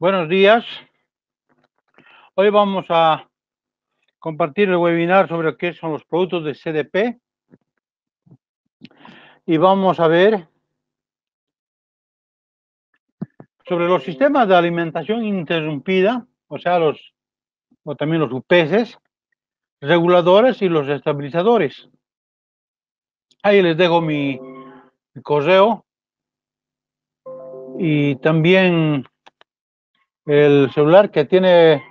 Buenos días. Hoy vamos a compartir el webinar sobre qué son los productos de CDP y vamos a ver sobre los sistemas de alimentación ininterrumpida, o también los UPS, reguladores y los estabilizadores. Ahí les dejo mi correo y también el celular que tiene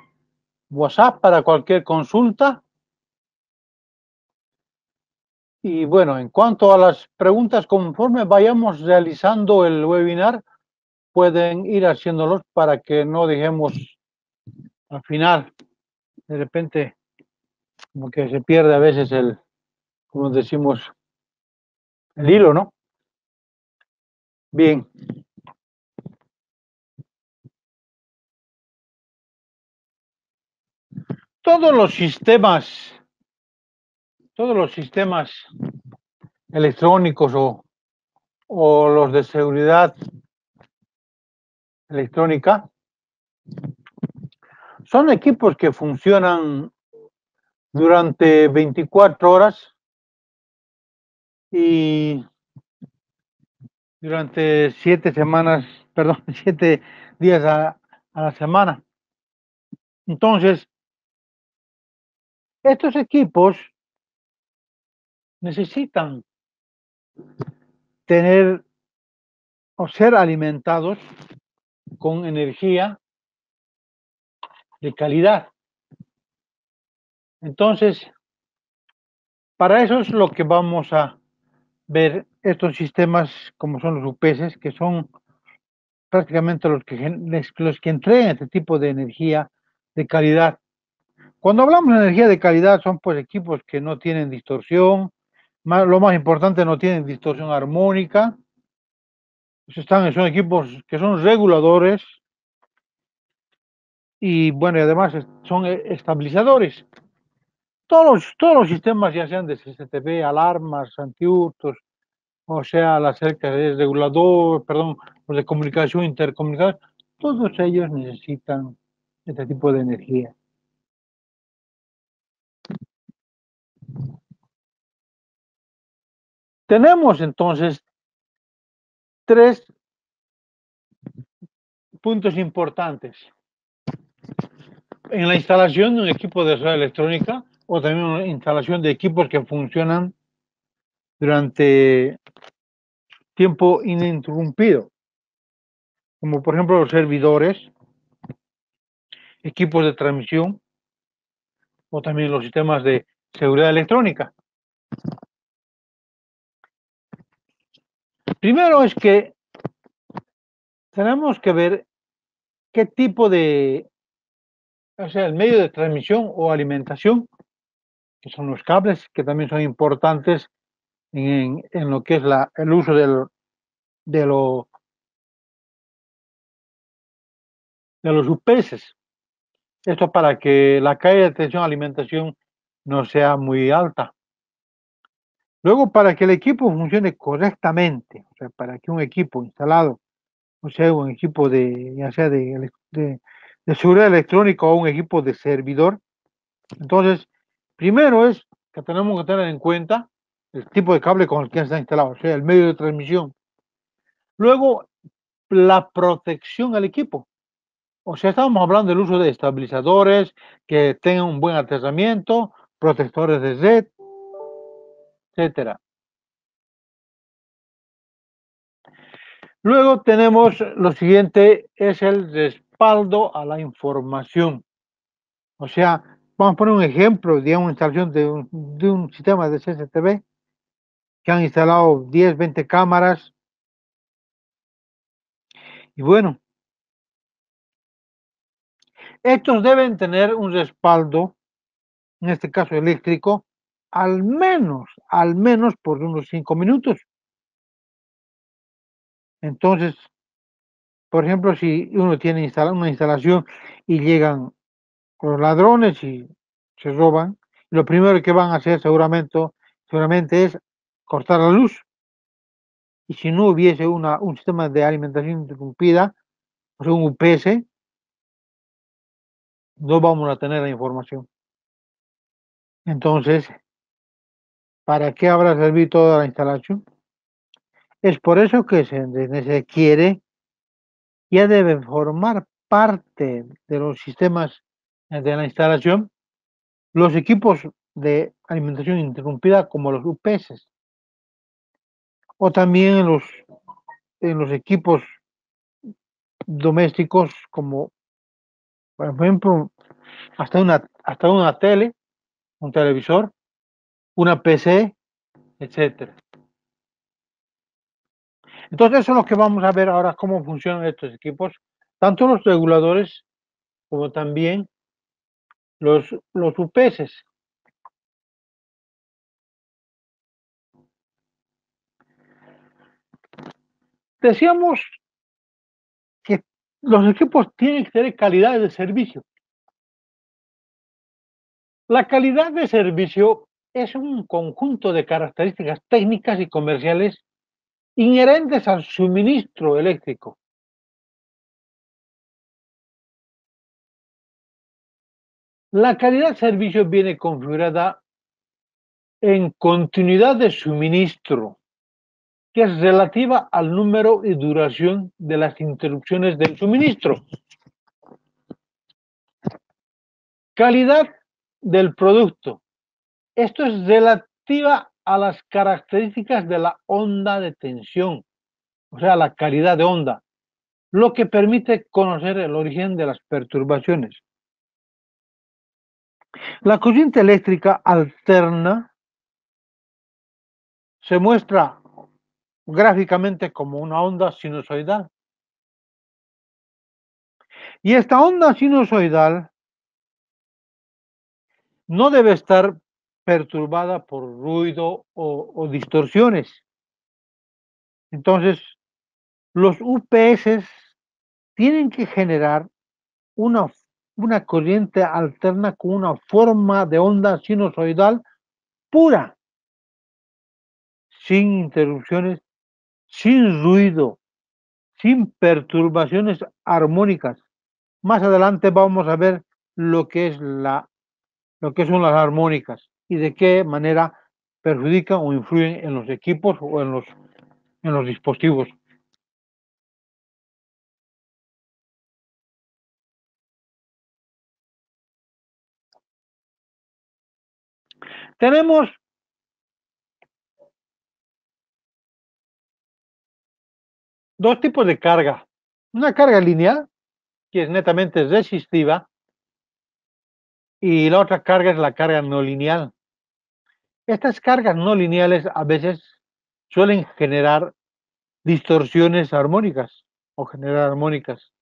WhatsApp para cualquier consulta. Y bueno, en cuanto a las preguntas, conforme vayamos realizando el webinar, pueden ir haciéndolos para que no dejemos al final, de repente, como que se pierde a veces como decimos, el hilo, ¿no? Bien. Todos los sistemas, todos los sistemas electrónicos o los de seguridad electrónica son equipos que funcionan durante 24 horas y durante 7 semanas, perdón, 7 días a la semana. Entonces, estos equipos necesitan tener o ser alimentados con energía de calidad. Entonces, para eso es lo que vamos a ver estos sistemas como son los UPS, que son prácticamente los que entregan este tipo de energía de calidad. Cuando hablamos de energía de calidad son pues equipos que no tienen distorsión, lo más importante, no tienen distorsión armónica, son equipos que son reguladores y bueno, y además son estabilizadores. Todos los sistemas, ya sean de CCTV, alarmas, antihurtos, o sea, la cerca de regulador, perdón, los de comunicación, intercomunicación, todos ellos necesitan este tipo de energía. Tenemos entonces tres puntos importantes en la instalación de un equipo de red electrónica o también una instalación de equipos que funcionan durante tiempo ininterrumpido, como por ejemplo los servidores, equipos de transmisión o también los sistemas de seguridad electrónica. Primero es que tenemos que ver qué tipo o sea, el medio de transmisión o alimentación, que son los cables, que también son importantes en lo que es el uso de, lo, de los UPS. Esto para que la caída de tensión alimentación no sea muy alta. Luego, para que el equipo funcione correctamente, o sea, para que un equipo instalado, o sea, un equipo ya sea de seguridad electrónica o un equipo de servidor, entonces, primero es que tenemos que tener en cuenta el tipo de cable con el que está instalado, o sea, el medio de transmisión. Luego, la protección al equipo. O sea, estamos hablando del uso de estabilizadores que tengan un buen aterramiento, protectores de red, etcétera. Luego tenemos lo siguiente, es el respaldo a la información. O sea, vamos a poner un ejemplo de una instalación de un sistema de CCTV que han instalado 10, 20 cámaras. Y bueno, estos deben tener un respaldo, en este caso eléctrico, al menos por unos 5 minutos. Entonces, por ejemplo, si uno tiene una instalación y llegan los ladrones y se roban, lo primero que van a hacer seguramente es cortar la luz. Y si no hubiese un sistema de alimentación interrumpida, o sea, un UPS, no vamos a tener la información. Entonces, ¿para qué habrá servido toda la instalación? Es por eso que se quiere, ya debe formar parte de los sistemas de la instalación los equipos de alimentación interrumpida como los UPS o también en los equipos domésticos como por ejemplo hasta una tele, un televisor, una PC, etcétera. Entonces eso es lo que vamos a ver ahora cómo funcionan estos equipos, tanto los reguladores como también los UPS. Decíamos que los equipos tienen que tener calidad de servicio. La calidad de servicio es un conjunto de características técnicas y comerciales inherentes al suministro eléctrico. La calidad de servicio viene configurada en continuidad de suministro, que es relativa al número y duración de las interrupciones del suministro. Calidad del producto. Esto es relativa a las características de la onda de tensión, o sea, la calidad de onda, lo que permite conocer el origen de las perturbaciones. La corriente eléctrica alterna se muestra gráficamente como una onda sinusoidal. Y esta onda sinusoidal no debe estar perturbada por ruido o distorsiones. Entonces, los UPS tienen que generar una, una corriente alterna con una forma de onda sinusoidal pura, sin interrupciones, sin ruido, sin perturbaciones armónicas. Más adelante vamos a ver lo que es lo que son las armónicas y de qué manera perjudican o influyen en los equipos o en los dispositivos. Tenemos dos tipos de carga. Una carga lineal, que es netamente resistiva, y la otra carga es la carga no lineal. Estas cargas no lineales a veces suelen generar distorsiones armónicas o generar armónicas.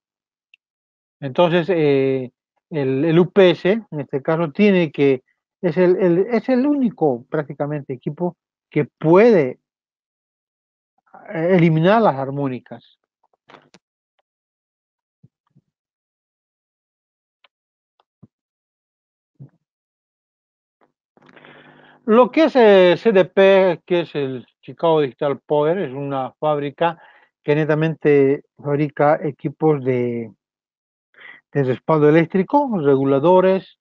Entonces, el UPS, en este caso, es el único prácticamente equipo que puede eliminar las armónicas. Lo que es CDP, que es el Chicago Digital Power, es una fábrica que netamente fabrica equipos de respaldo eléctrico, reguladores,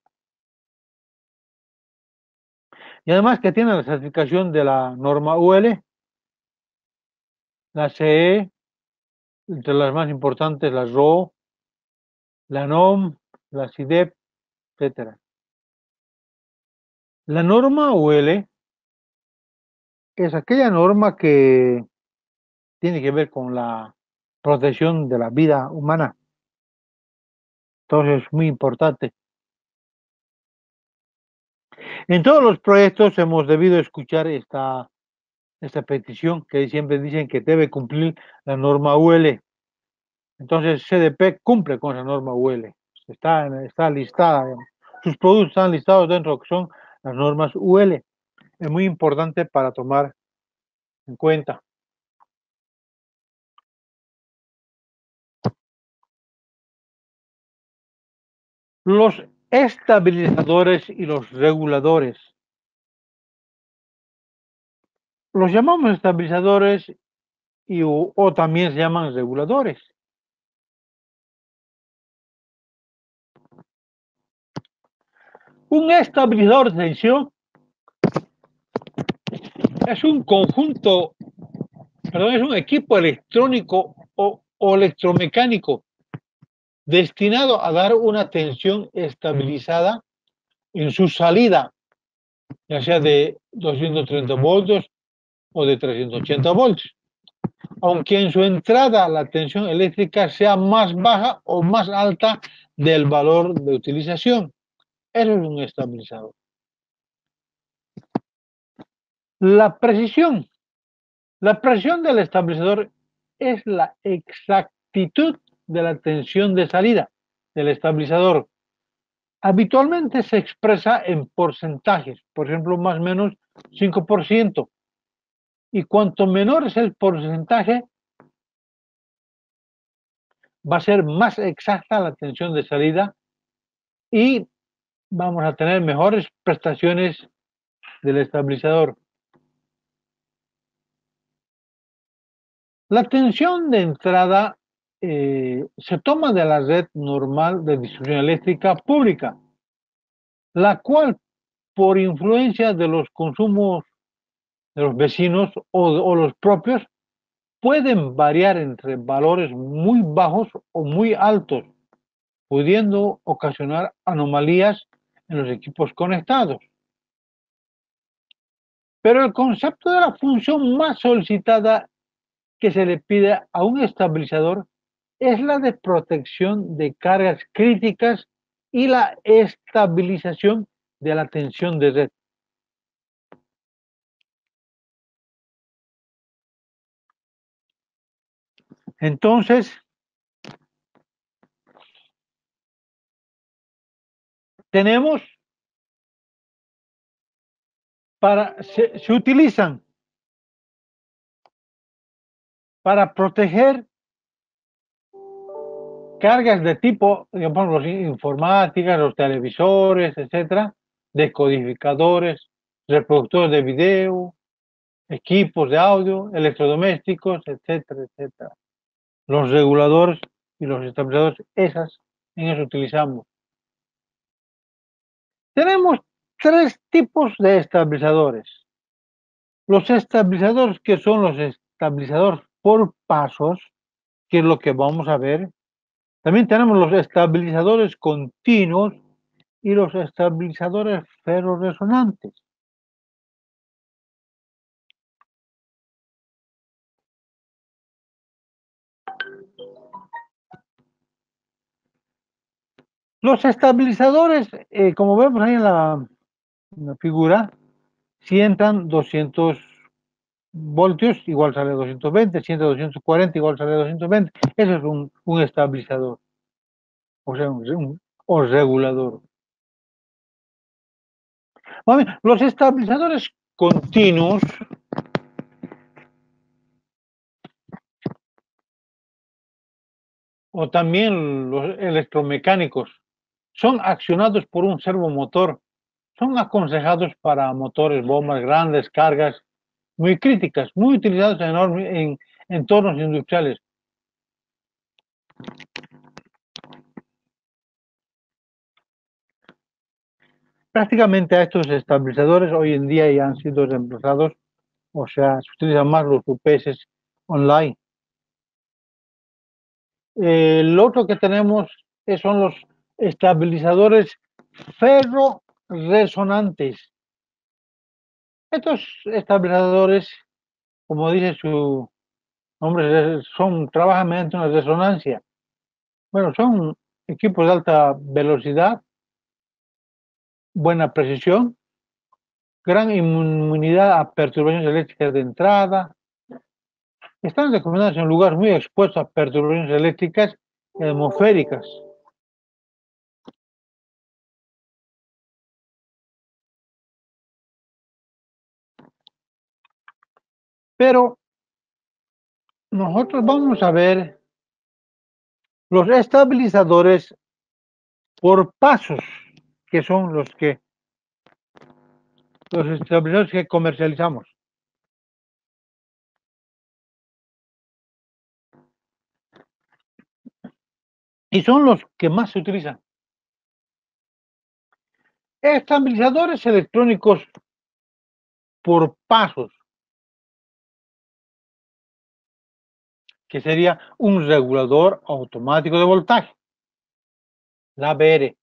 y además que tiene la certificación de la norma UL, la CE, entre las más importantes, la RO, la NOM, la CIDEP, etcétera. La norma UL es aquella norma que tiene que ver con la protección de la vida humana. Entonces es muy importante. En todos los proyectos hemos debido escuchar esta petición que siempre dicen que debe cumplir la norma UL. Entonces CDP cumple con esa norma UL. Está listada, digamos. Sus productos están listados dentro de lo que son las normas UL. Es muy importante para tomar en cuenta. Los estabilizadores y los reguladores. Los llamamos estabilizadores o también se llaman reguladores. Un estabilizador de tensión es un conjunto, perdón, es un equipo electrónico o electromecánico destinado a dar una tensión estabilizada en su salida, ya sea de 230 voltios o de 380 voltios, aunque en su entrada la tensión eléctrica sea más baja o más alta del valor de utilización. Eso es un estabilizador. La precisión. La presión del estabilizador es la exactitud de la tensión de salida del estabilizador. Habitualmente se expresa en porcentajes, por ejemplo, más o menos 5%. Y cuanto menor es el porcentaje, va a ser más exacta la tensión de salida y vamos a tener mejores prestaciones del estabilizador. La tensión de entrada se toma de la red normal de distribución eléctrica pública, la cual por influencia de los consumos de los vecinos o los propios pueden variar entre valores muy bajos o muy altos, pudiendo ocasionar anomalías en los equipos conectados. Pero el concepto de la función más solicitada que se le pide a un estabilizador es la de protección de cargas críticas y la estabilización de la tensión de red. Entonces, tenemos se utilizan para proteger cargas de tipo, digamos, los informáticas, los televisores, etcétera, decodificadores, reproductores de video, equipos de audio, electrodomésticos, etcétera, etcétera. Los reguladores y los estabilizadores, en eso utilizamos. Tenemos tres tipos de estabilizadores. Los estabilizadores que son los estabilizadores por pasos, que es lo que vamos a ver. También tenemos los estabilizadores continuos y los estabilizadores ferroresonantes. Los estabilizadores, como vemos ahí en la figura, si entran 200 voltios, igual sale 220, si entra 240, igual sale 220. Eso es un estabilizador, o sea, o regulador. Los estabilizadores continuos o también los electromecánicos son accionados por un servomotor. Son aconsejados para motores, bombas, grandes cargas muy críticas, muy utilizados en entornos industriales. Prácticamente a estos estabilizadores hoy en día ya han sido reemplazados, o sea, se utilizan más los UPS online. Lo otro que tenemos son los estabilizadores ferro-resonantes. Estos estabilizadores, como dice su nombre, trabajan mediante una resonancia. Bueno, son equipos de alta velocidad, buena precisión, gran inmunidad a perturbaciones eléctricas de entrada. Están recomendados en lugares muy expuestos a perturbaciones eléctricas y atmosféricas. Pero nosotros vamos a ver los estabilizadores por pasos, que son los estabilizadores que comercializamos. Y son los que más se utilizan. Estabilizadores electrónicos por pasos, que sería un regulador automático de voltaje, la ABR.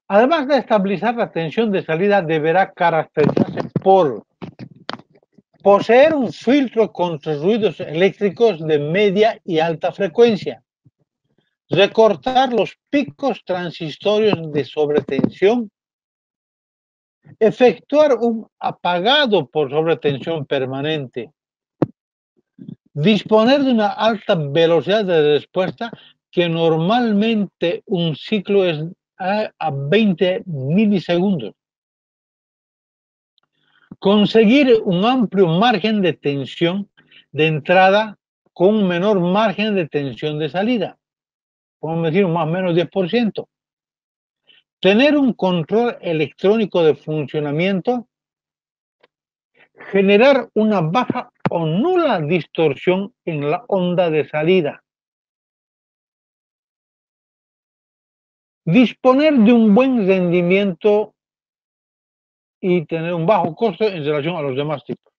Además de estabilizar la tensión de salida, deberá caracterizarse por poseer un filtro contra ruidos eléctricos de media y alta frecuencia, recortar los picos transitorios de sobretensión, efectuar un apagado por sobretensión permanente, disponer de una alta velocidad de respuesta, que normalmente un ciclo es a 20 milisegundos. Conseguir un amplio margen de tensión de entrada con un menor margen de tensión de salida, podemos decir más o menos 10%. Tener un control electrónico de funcionamiento, generar una baja o nula distorsión en la onda de salida, disponer de un buen rendimiento y tener un bajo costo en relación a los demás tipos.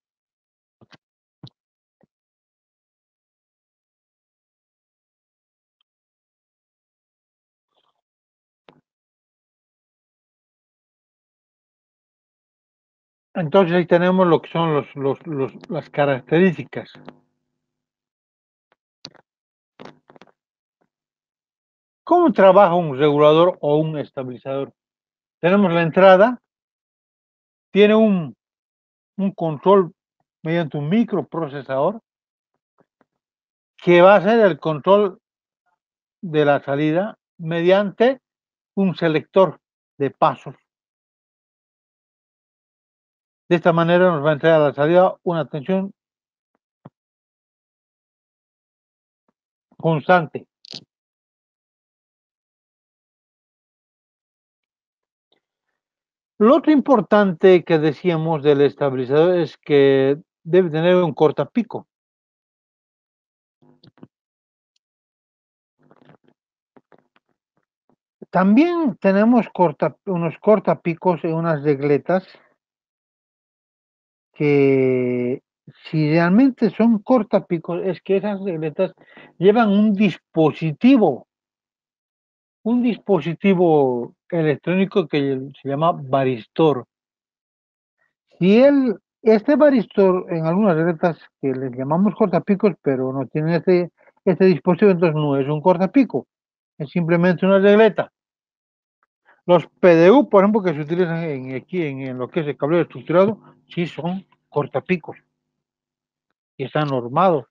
Entonces ahí tenemos lo que son las características. ¿Cómo trabaja un regulador o un estabilizador? Tenemos la entrada, tiene un control mediante un microprocesador que va a ser el control de la salida mediante un selector de pasos. De esta manera nos va a entregar a la salida una tensión constante. Lo otro importante que decíamos del estabilizador es que debe tener un cortapico. También tenemos unos cortapicos en unas regletas que, si realmente son cortapicos, es que esas regletas llevan un dispositivo electrónico que se llama varistor. Si este varistor en algunas regletas que les llamamos cortapicos, pero no tienen este dispositivo, entonces no es un cortapico, es simplemente una regleta. Los PDU, por ejemplo, que se utilizan aquí en lo que es el cableado estructurado, sí son cortapicos y están normados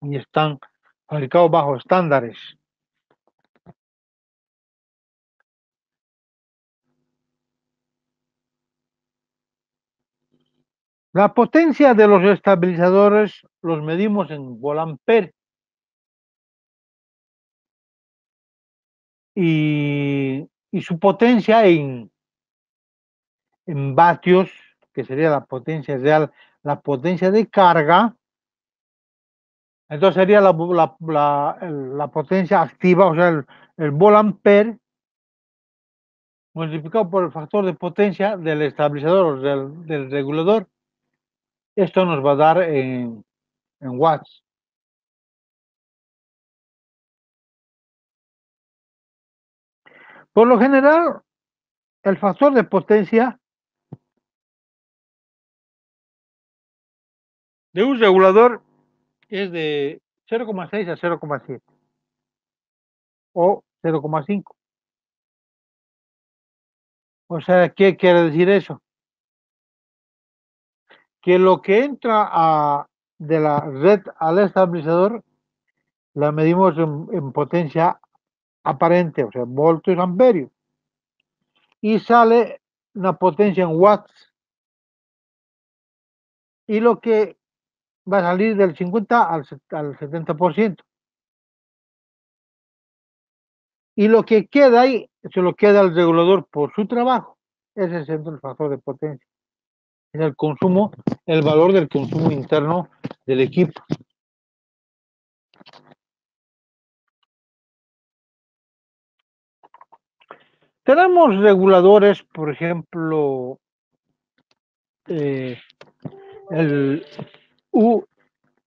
y están fabricados bajo estándares. La potencia de los estabilizadores los medimos en volampere y su potencia en vatios, que sería la potencia real, la potencia de carga, entonces sería la potencia activa, o sea, el volampere multiplicado por el factor de potencia del estabilizador o del regulador. Esto nos va a dar en watts. Por lo general, el factor de potencia de un regulador es de 0,6 a 0,7 o 0,5. O sea, ¿qué quiere decir eso? Que lo que entra de la red al estabilizador la medimos en potencia aparente, o sea, voltios amperios, y sale una potencia en watts, y lo que va a salir del 50 al 70%. Y lo que queda ahí se lo queda al regulador por su trabajo. Ese es el factor de potencia. Es el consumo, el valor del consumo interno del equipo. Tenemos reguladores, por ejemplo, el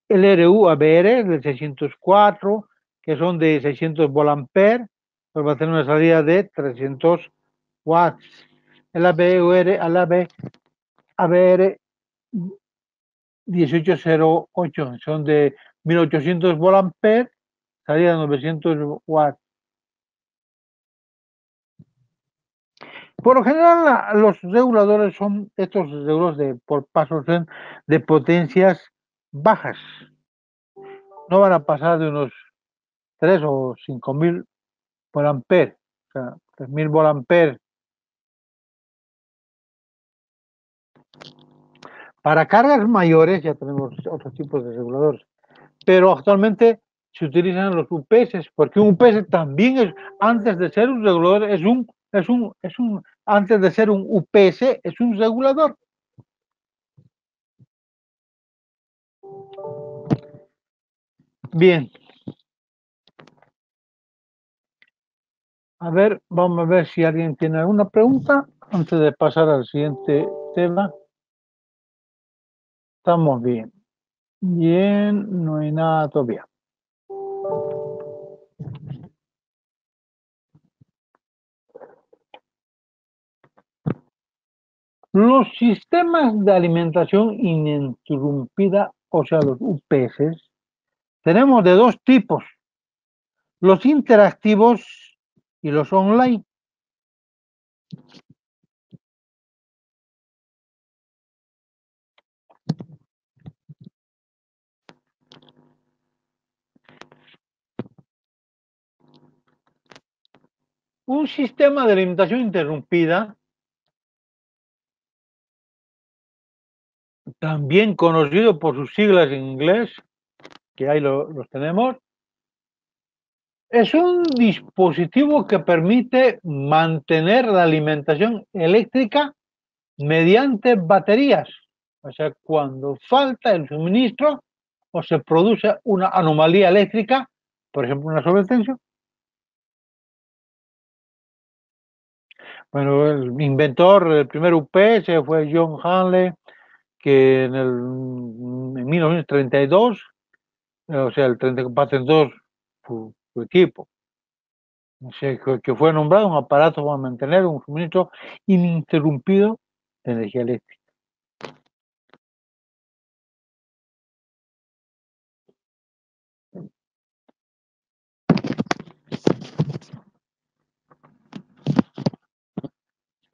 LRU ABR del 604, que son de 600 volt, pues va a tener una salida de 300 watts. El ABR 1808 son de 1800 volt, salida de 900 watts. Por lo general, los reguladores son estos reguladores por pasos de potencias bajas. No van a pasar de unos 3 o 5000 por ampere, o sea, 3000 volt ampere. Para cargas mayores ya tenemos otros tipos de reguladores, pero actualmente se utilizan los UPS, porque un UPS también es, antes de ser un regulador, antes de ser un UPS, es un regulador. Bien. A ver, vamos a ver si alguien tiene alguna pregunta antes de pasar al siguiente tema. Estamos bien. Bien, no hay nada todavía. Los sistemas de alimentación ininterrumpida, o sea, los UPS, tenemos de dos tipos, los interactivos y los online. Un sistema de alimentación interrumpida, también conocido por sus siglas en inglés, que ahí los tenemos, es un dispositivo que permite mantener la alimentación eléctrica mediante baterías. O sea, cuando falta el suministro o se produce una anomalía eléctrica, por ejemplo, una sobretensión. Bueno, el inventor del primer UPS fue John Hanley, que en 1932, o sea, el 30 patentó su equipo. O sea, que fue nombrado un aparato para mantener un suministro ininterrumpido de energía eléctrica.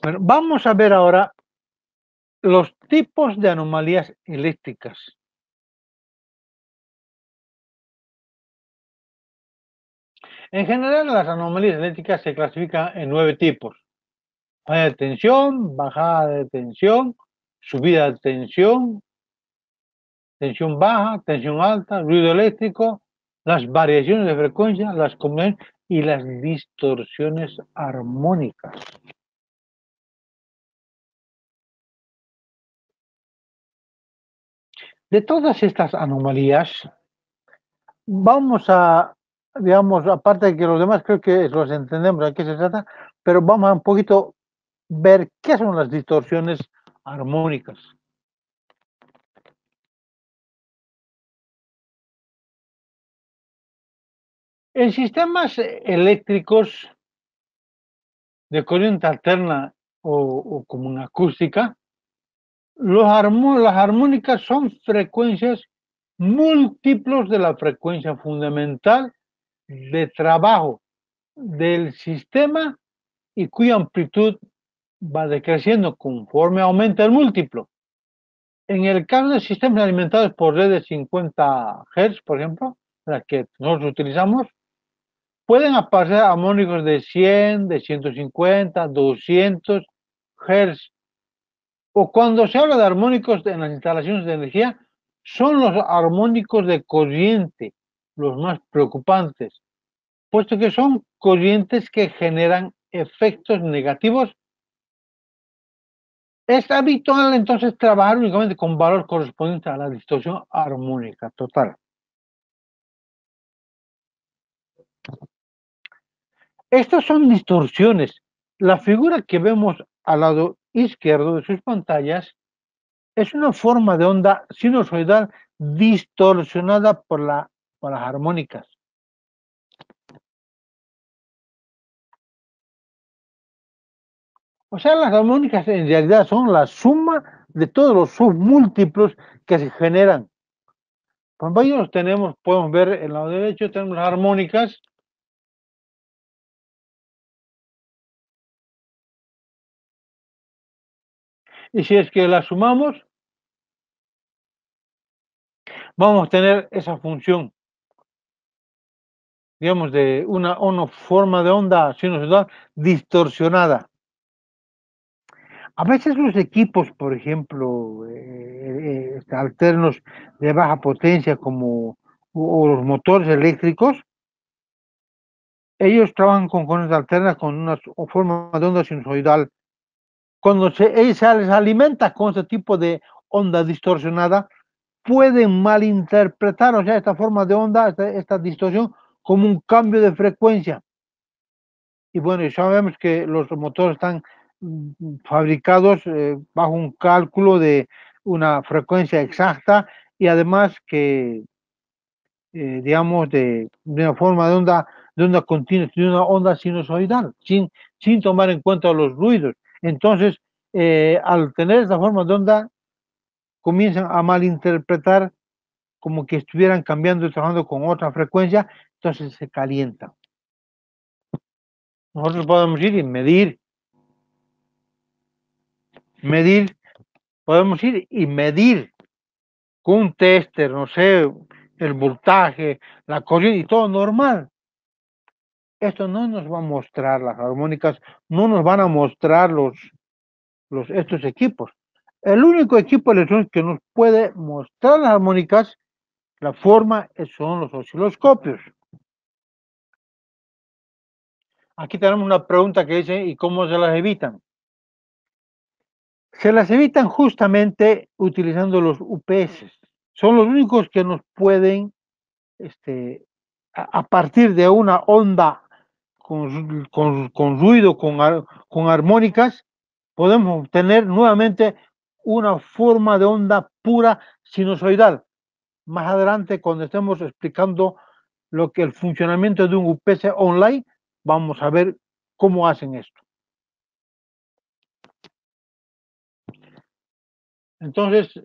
Bueno, vamos a ver ahora los tipos de anomalías eléctricas. En general, las anomalías eléctricas se clasifican en 9 tipos: falla de tensión, bajada de tensión, subida de tensión, tensión baja, tensión alta, ruido eléctrico, las variaciones de frecuencia, las combinaciones y las distorsiones armónicas. De todas estas anomalías, vamos a, digamos, aparte de que los demás creo que los entendemos a qué se trata, pero vamos a un poquito ver qué son las distorsiones armónicas. En sistemas eléctricos de corriente alterna o como una acústica, las armónicas son frecuencias múltiplos de la frecuencia fundamental de trabajo del sistema y cuya amplitud va decreciendo conforme aumenta el múltiplo. En el caso de sistemas alimentados por redes 50 Hz, por ejemplo, las que nosotros utilizamos, pueden aparecer armónicos de 100, de 150, 200 Hz. O cuando se habla de armónicos en las instalaciones de energía, son los armónicos de corriente los más preocupantes, puesto que son corrientes que generan efectos negativos. Es habitual entonces trabajar únicamente con valor correspondiente a la distorsión armónica total. Estas son distorsiones La figura que vemos al lado izquierdo de sus pantallas es una forma de onda sinusoidal distorsionada por las armónicas. O sea, las armónicas en realidad son la suma de todos los submúltiplos que se generan. Cuando ahí los tenemos, podemos ver en el lado derecho, tenemos las armónicas, y si es que las sumamos, vamos a tener esa función, digamos, de una forma de onda sinusoidal distorsionada. A veces los equipos, por ejemplo, alternos de baja potencia como o los motores eléctricos, ellos trabajan con corrientes alternas con una forma de onda sinusoidal. Cuando se les alimenta con este tipo de onda distorsionada, pueden malinterpretar, o sea, esta forma de onda, esta distorsión, como un cambio de frecuencia. Y bueno, y sabemos que los motores están fabricados bajo un cálculo de una frecuencia exacta y además que, digamos, de una forma de onda continua, de una onda sinusoidal, sin tomar en cuenta los ruidos. Entonces, al tener esta forma de onda, comienzan a malinterpretar como que estuvieran cambiando y trabajando con otra frecuencia, entonces se calientan. Nosotros podemos ir y medir, podemos ir y medir con un tester, no sé, el voltaje, la corriente y todo normal. Esto no nos va a mostrar las armónicas, no nos van a mostrar estos equipos. El único equipo electrónico que nos puede mostrar las armónicas, la forma, son los osciloscopios. Aquí tenemos una pregunta que dice, ¿y cómo se las evitan? Se las evitan justamente utilizando los UPS. Son los únicos que nos pueden, a partir de una onda con ruido, con armónicas, podemos obtener nuevamente una forma de onda pura sinusoidal. Más adelante, cuando estemos explicando lo que el funcionamiento de un UPS online, vamos a ver cómo hacen esto. Entonces,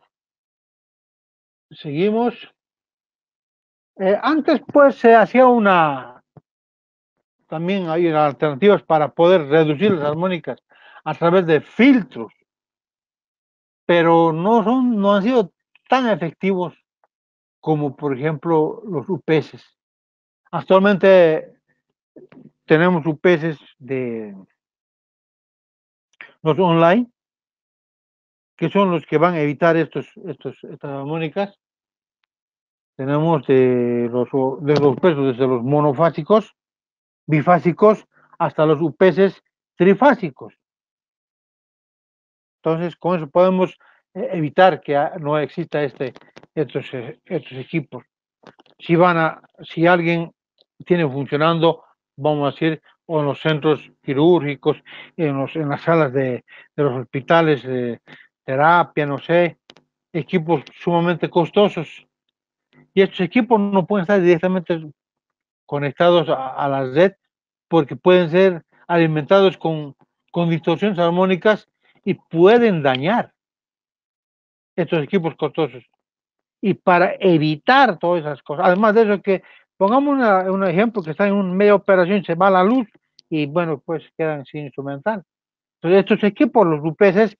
seguimos. Antes, pues, se hacía también hay alternativas para poder reducir las armónicas a través de filtros, pero no han sido tan efectivos como, por ejemplo, los UPS. Actualmente tenemos UPS de los online, que son los que van a evitar estas armónicas. Tenemos de los UPS desde los monofásicos, bifásicos, hasta los UPS trifásicos. Entonces, con eso podemos evitar que no exista estos equipos. Si alguien tiene funcionando, vamos a decir, o en los centros quirúrgicos, en las salas de los hospitales de terapia, no sé, equipos sumamente costosos. Y estos equipos no pueden estar directamente conectados a la red porque pueden ser alimentados con distorsiones armónicas y pueden dañar estos equipos costosos. Y para evitar todas esas cosas, además de eso, que pongamos un ejemplo que está en una media operación, se va la luz y bueno, pues quedan sin instrumental. Entonces, estos equipos, los UPS,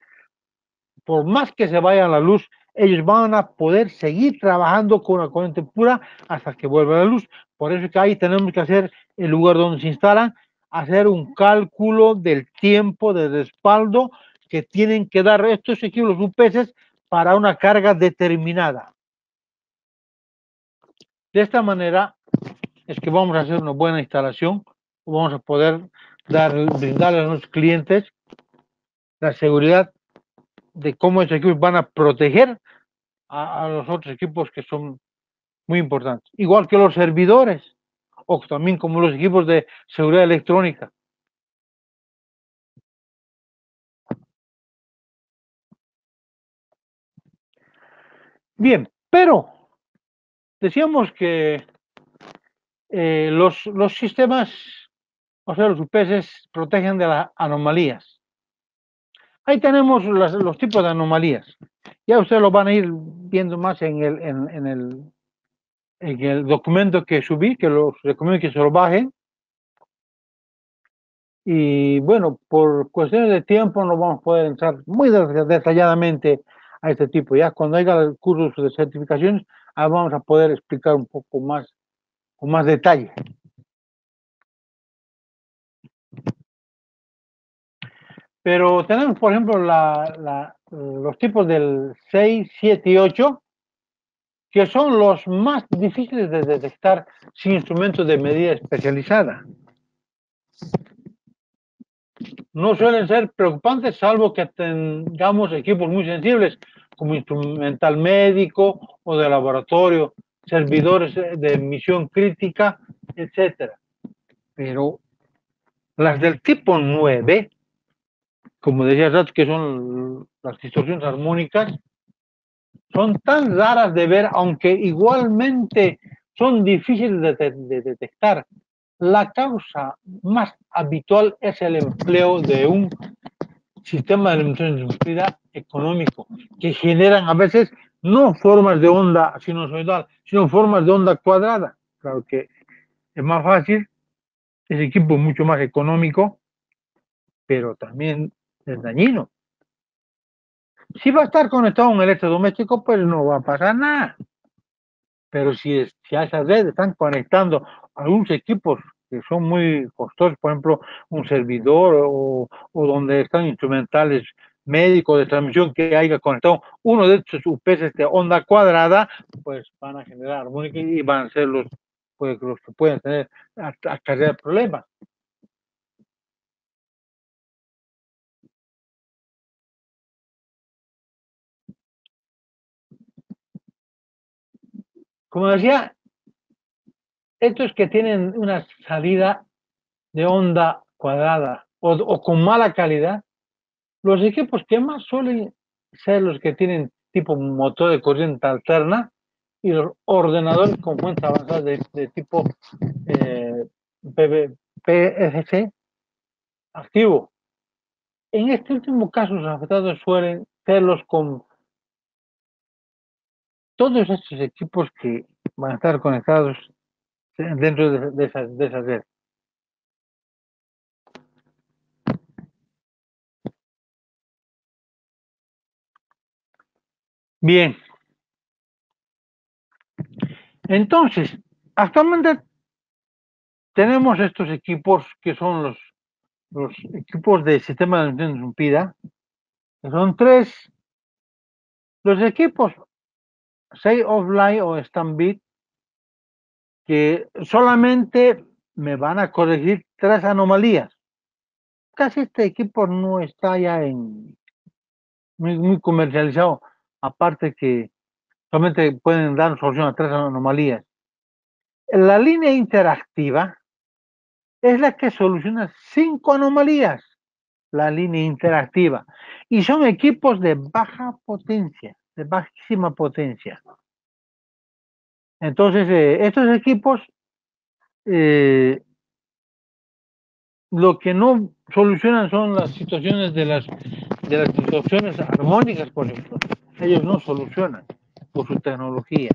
por más que se vaya la luz, ellos van a poder seguir trabajando con la corriente pura hasta que vuelva la luz. Por eso que ahí tenemos que hacer, el lugar donde se instalan, hacer un cálculo del tiempo de respaldo que tienen que dar estos equipos, los UPS, para una carga determinada. De esta manera es que vamos a hacer una buena instalación, vamos a poder brindarle a nuestros clientes la seguridad de cómo esos equipos van a proteger a los otros equipos que son muy importantes. Igual que los servidores, o también como los equipos de seguridad electrónica. Bien, pero decíamos que los sistemas, o sea, los UPS protegen de las anomalías. Ahí tenemos los tipos de anomalías. Ya ustedes lo van a ir viendo más en el documento que subí, que los recomiendo que se lo bajen. Y bueno, por cuestiones de tiempo no vamos a poder entrar muy detalladamente a este tipo. Ya cuando haya el curso de certificaciones, ahí vamos a poder explicar un poco más, con más detalle. Pero tenemos, por ejemplo, los tipos del 6, 7 y 8, que son los más difíciles de detectar sin instrumentos de medida especializada. No suelen ser preocupantes, salvo que tengamos equipos muy sensibles, como instrumental médico o de laboratorio, servidores de misión crítica, etcétera. Pero las del tipo 9, como decía Rato, que son las distorsiones armónicas, son tan raras de ver, aunque igualmente son difíciles de detectar. La causa más habitual es el empleo de un sistema de alimentación industrial económico, que generan a veces no formas de onda sinusoidal, sino formas de onda cuadrada. Claro que es más fácil, ese equipo es mucho más económico, pero también es dañino. Si va a estar conectado a un electrodoméstico, pues no va a pasar nada. Pero si a esa red están conectando algunos equipos que son muy costosos, por ejemplo, un servidor o donde están instrumentales médicos de transmisión que haya conectado uno de estos UPS de onda cuadrada, pues van a generar armónica y van a ser pues, los que pueden tener acarrear problemas. Como decía, estos que tienen una salida de onda cuadrada o con mala calidad, los equipos que más suelen ser los que tienen tipo motor de corriente alterna y los ordenadores con fuentes avanzadas de tipo eh, PFC activo. En este último caso, los afectados suelen ser los con todos estos equipos que van a estar conectados dentro de esa red. Bien, entonces, actualmente tenemos estos equipos que son los equipos de sistema de atención interrumpida, que son tres. Los equipos Say Offline o Stambit, que solamente me van a corregir tres anomalías. Casi este equipo no está ya muy comercializado, aparte que solamente pueden dar solución a tres anomalías. La línea interactiva es la que soluciona cinco anomalías, la línea interactiva, y son equipos de baja potencia, de bajísima potencia. Entonces, estos equipos eh, lo que no solucionan son las situaciones de las distorsiones armónicas, por ejemplo. Ellos no solucionan por su tecnología.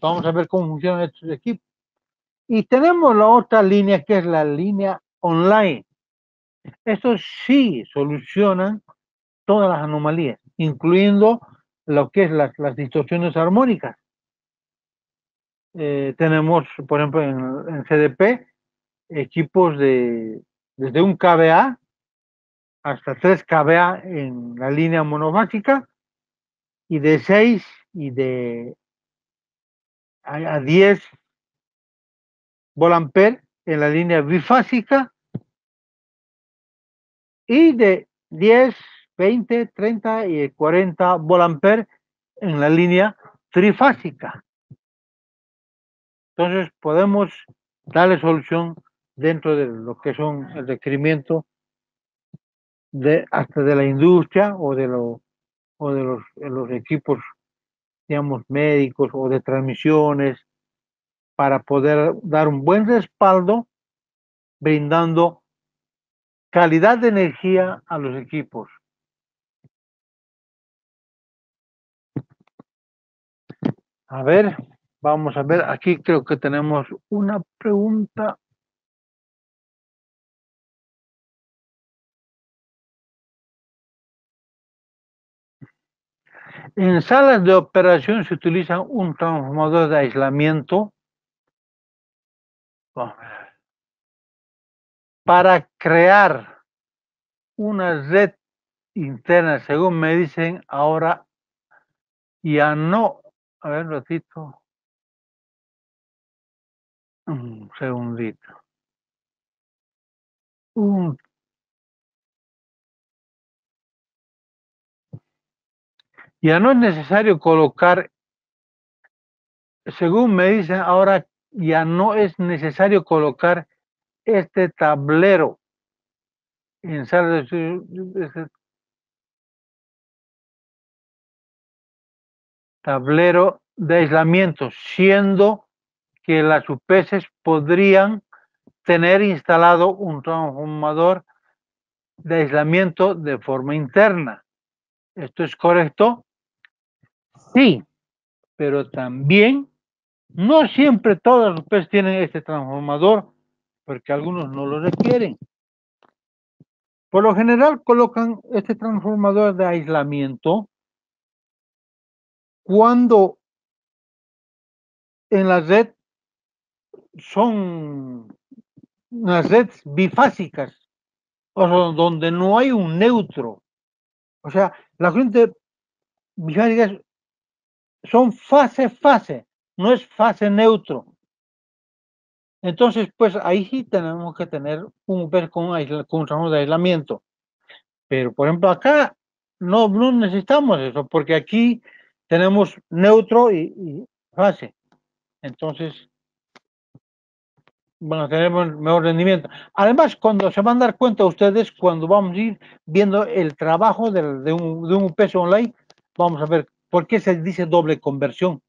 Vamos a ver cómo funcionan estos equipos. Y tenemos la otra línea que es la línea online. Estos sí solucionan todas las anomalías, incluyendo lo que es las distorsiones armónicas. Tenemos, por ejemplo, en CDP, equipos desde un kVA hasta 3 kVA en la línea monofásica y de 6 y a 10 volamper en la línea bifásica y de 10, 20, 30 y 40 volamper en la línea trifásica. Entonces podemos darle solución dentro de lo que son el requerimiento hasta de la industria o de los equipos digamos, médicos o de transmisiones para poder dar un buen respaldo, brindando calidad de energía a los equipos. A ver, vamos a ver, aquí creo que tenemos una pregunta. En salas de operación se utiliza un transformador de aislamiento para crear una red interna, según me dicen ahora, ya no. A ver, un ratito. Un segundito. Ya no es necesario colocar, según me dicen ahora, ya no es necesario colocar este tablero en salas de tablero de aislamiento, siendo que las UPS podrían tener instalado un transformador de aislamiento de forma interna. ¿Esto es correcto? Sí, pero también no siempre todas las UPS tienen este transformador, porque algunos no lo requieren. Por lo general colocan este transformador de aislamiento cuando en la red son unas redes bifásicas, o sea, donde no hay un neutro. O sea, la gente bifásicas son fase-fase, no es fase neutro. Entonces, pues ahí sí tenemos que tener un UPS con un transformador de aislamiento. Pero, por ejemplo, acá no necesitamos eso, porque aquí tenemos neutro y fase. Entonces, van a tener mejor rendimiento. Además, cuando se van a dar cuenta ustedes, cuando vamos a ir viendo el trabajo de un UPS online, vamos a ver por qué se dice doble conversión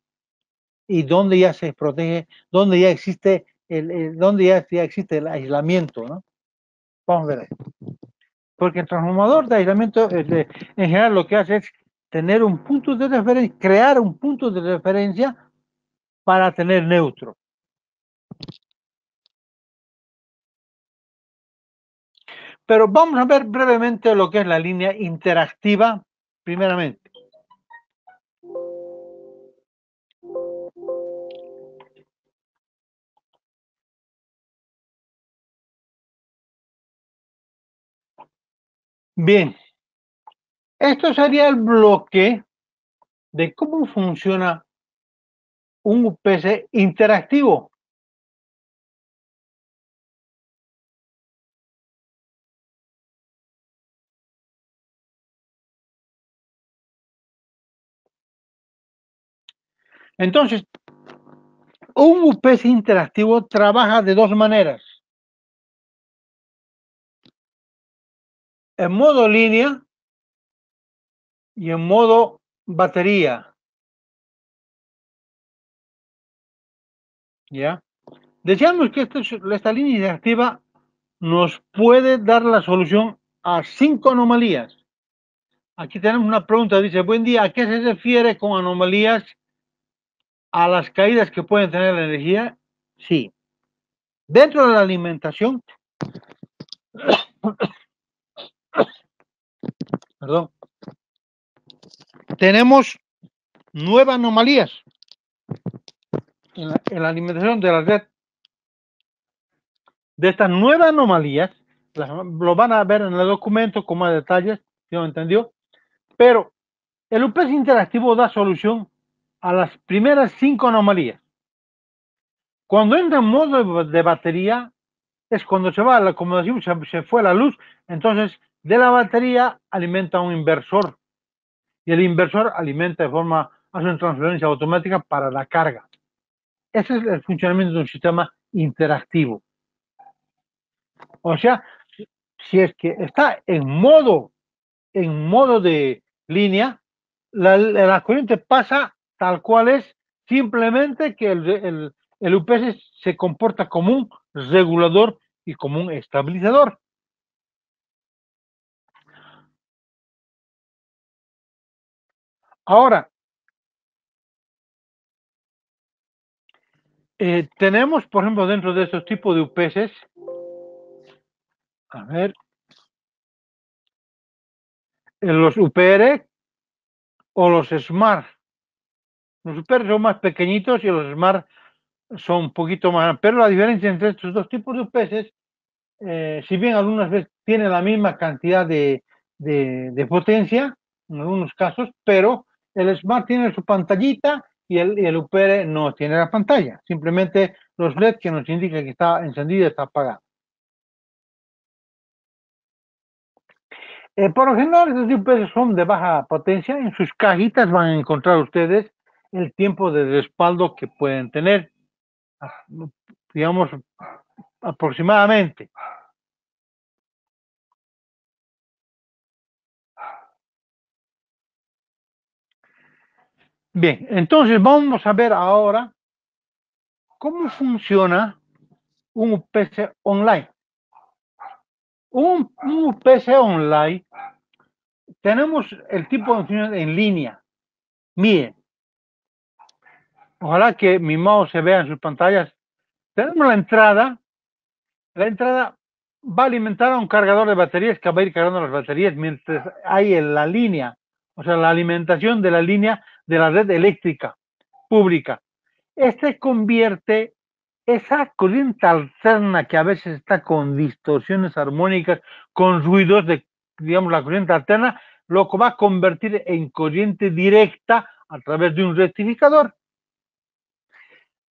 y dónde ya se protege, dónde ya existe dónde ya existe el aislamiento, ¿no? Vamos a ver ahí. Porque el transformador de aislamiento, en general, lo que hace es tener un punto de referencia, crear un punto de referencia para tener neutro. Pero vamos a ver brevemente lo que es la línea interactiva, primeramente. Bien, esto sería el bloque de cómo funciona un UPS interactivo. Entonces, un UPS interactivo trabaja de dos maneras. En modo línea y en modo batería. ¿Ya? Decíamos que esta línea interactiva nos puede dar la solución a 5 anomalías. Aquí tenemos una pregunta, dice, buen día, ¿a qué se refiere con anomalías a las caídas que pueden tener la energía? Sí. Dentro de la alimentación, perdón, tenemos 9 anomalías en la alimentación de la red. De estas 9 anomalías, lo van a ver en el documento con más detalles, si no entendió, pero el UPS interactivo da solución a las primeras 5 anomalías. Cuando entra en modo de batería, es cuando se va, como decimos, se fue la luz, entonces de la batería alimenta un inversor y el inversor alimenta hace una transferencia automática para la carga. Ese es el funcionamiento de un sistema interactivo. O sea, si es que está en modo de línea, la corriente pasa tal cual es, simplemente que el UPS se comporta como un regulador y como un estabilizador. Ahora, tenemos, por ejemplo, dentro de estos tipos de UPS, a ver, los UPR o los Smart. Los UPR son más pequeñitos y los Smart son un poquito más. Pero la diferencia entre estos dos tipos de UPS, si bien algunas veces tienen la misma cantidad de potencia, en algunos casos, pero el Smart tiene su pantallita y el UPR no tiene la pantalla. Simplemente los LED que nos indican que está encendida y está apagada. Por lo general, estos UPS son de baja potencia. En sus cajitas van a encontrar ustedes el tiempo de respaldo que pueden tener, digamos, aproximadamente. Bien, entonces vamos a ver ahora cómo funciona un UPS online. Un UPS online, tenemos el tipo de función en línea. Miren, ojalá que mi mouse se vea en sus pantallas. Tenemos la entrada va a alimentar a un cargador de baterías que va a ir cargando las baterías mientras hay en la línea, o sea, la alimentación de la línea de la red eléctrica pública. Este convierte esa corriente alterna que a veces está con distorsiones armónicas, con ruidos de, digamos, la corriente alterna, lo va a convertir en corriente directa a través de un rectificador.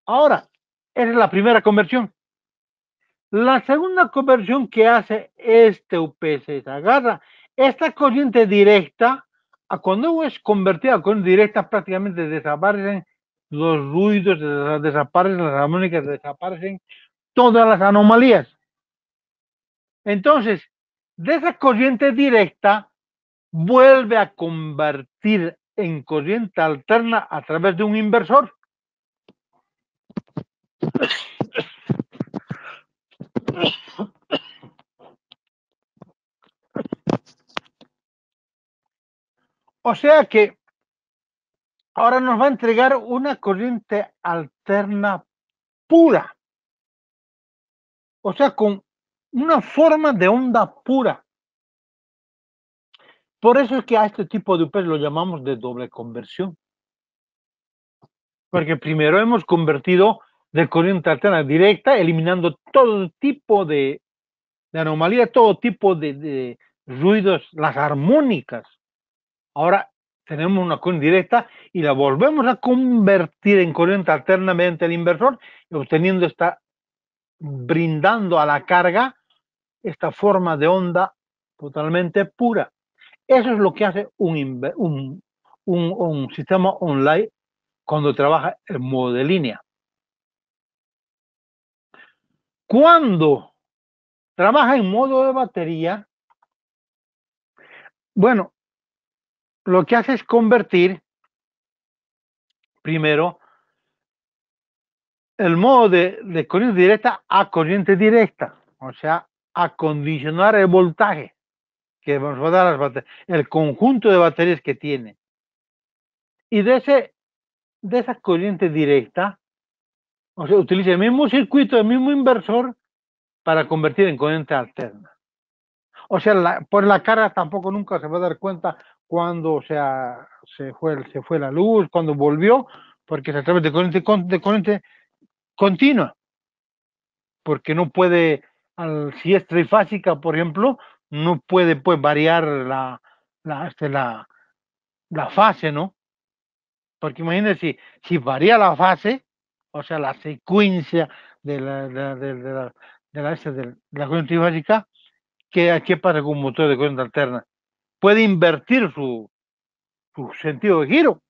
Ahora, esa es la primera conversión. La segunda conversión que hace este UPS es agarra esta corriente directa, a cuando es convertida a corriente directa, prácticamente desaparecen los ruidos, desaparecen las armónicas, desaparecen todas las anomalías. Entonces, de esa corriente directa, vuelve a convertir en corriente alterna a través de un inversor. O sea que ahora nos va a entregar una corriente alterna pura, o sea, con una forma de onda pura. Por eso es que a este tipo de UPS lo llamamos de doble conversión, porque primero hemos convertido de corriente alterna directa, eliminando todo tipo de anomalía, todo tipo de ruidos, las armónicas. Ahora tenemos una corriente directa y la volvemos a convertir en corriente alterna mediante el inversor, obteniendo esta, brindando a la carga esta forma de onda totalmente pura. Eso es lo que hace un sistema online cuando trabaja en modo de línea. Cuando trabaja en modo de batería, bueno, lo que hace es convertir primero el modo de corriente directa a corriente directa, o sea, acondicionar el voltaje que nos va a dar las baterías, el conjunto de baterías que tiene. Y de esa corriente directa, o sea, utiliza el mismo circuito, el mismo inversor para convertir en corriente alterna. O sea, por la carga tampoco nunca se va a dar cuenta cuando, o sea, se fue la luz, cuando volvió, porque es a través de corriente continua, porque no puede, si es trifásica, por ejemplo, no puede pues variar la fase, ¿no? Porque imagínense, si varía la fase, o sea, la secuencia de la corriente trifásica, ¿qué pasa con un motor de corriente alterna? Puede invertir su sentido de giro,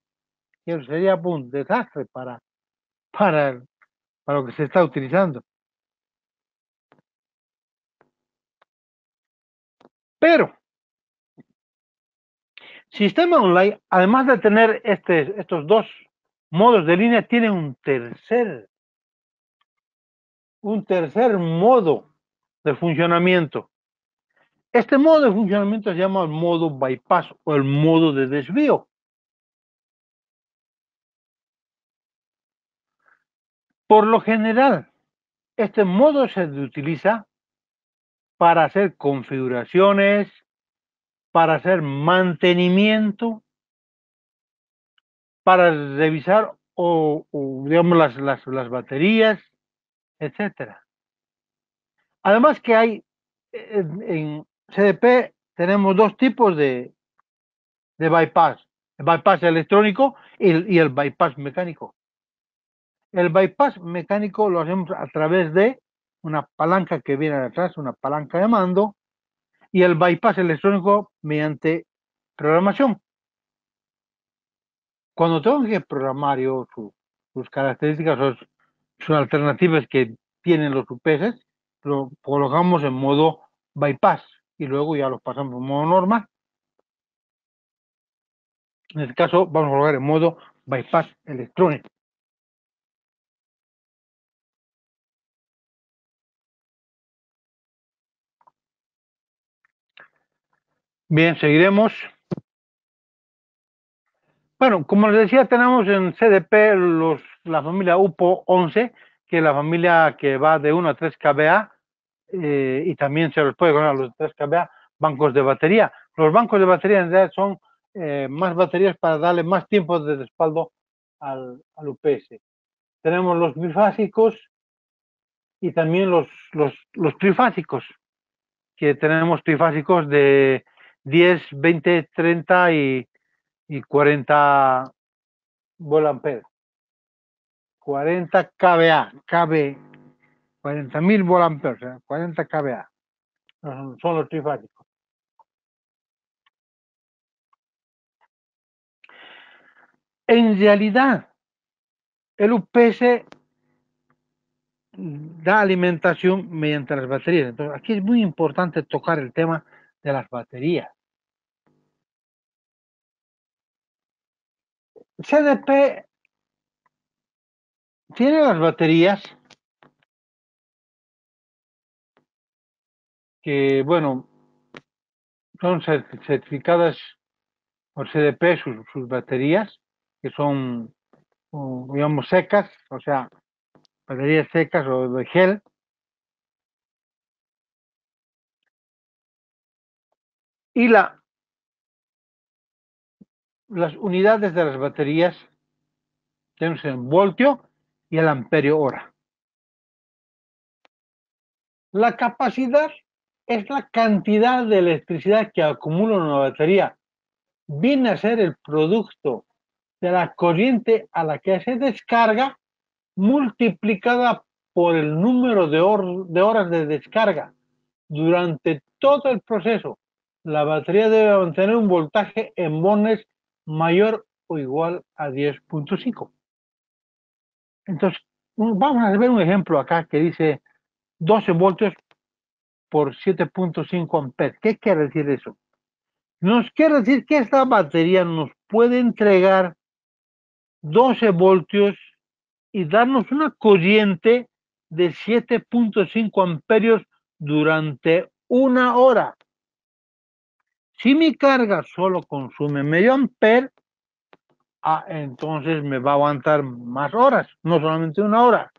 y eso sería pues, un desastre para, para lo que se está utilizando. Pero, sistema online, además de tener estos dos modos de línea tienen un tercer modo de funcionamiento. Este modo de funcionamiento se llama el modo bypass o el modo de desvío. Por lo general, este modo se utiliza para hacer configuraciones, para hacer mantenimiento, para revisar digamos las baterías, etcétera. Además que hay en CDP tenemos dos tipos de bypass, el bypass electrónico y el bypass mecánico. El bypass mecánico lo hacemos a través de una palanca que viene detrás, una palanca de mando, y el bypass electrónico mediante programación. Cuando tengo que programar yo sus características o sus alternativas que tienen los UPS, lo colocamos en modo bypass y luego ya los pasamos en modo normal. En este caso vamos a colocar en modo bypass electrónico. Bien, seguiremos. Bueno, como les decía, tenemos en CDP la familia UPO 11, que es la familia que va de 1 a 3 kVA, y también se los puede poner a los 3 kVA bancos de batería. Los bancos de batería en realidad son más baterías para darle más tiempo de respaldo al UPS. Tenemos los bifásicos y también los trifásicos, que tenemos trifásicos de 10, 20, 30 y 40 volamperes. 40 kVA, 40.000 volamperes, 40 kVA, son los trifásicos. En realidad, el UPS da alimentación mediante las baterías. Entonces, aquí es muy importante tocar el tema de las baterías. CDP tiene las baterías que, bueno, son certificadas por CDP, sus baterías, que son, digamos, secas, o sea, baterías secas o de gel. Y las unidades de las baterías tenemos el voltio y el amperio hora. La capacidad es la cantidad de electricidad que acumula una batería. Viene a ser el producto de la corriente a la que se descarga multiplicada por el número de horas de descarga. Durante todo el proceso, la batería debe mantener un voltaje en volts mayor o igual a 10.5. Entonces, vamos a ver un ejemplo acá que dice 12 voltios por 7.5 amperes. ¿Qué quiere decir eso? Nos quiere decir que esta batería nos puede entregar 12 voltios y darnos una corriente de 7.5 amperios durante una hora. Si mi carga solo consume medio amper, entonces me va a aguantar más horas, no solamente una hora.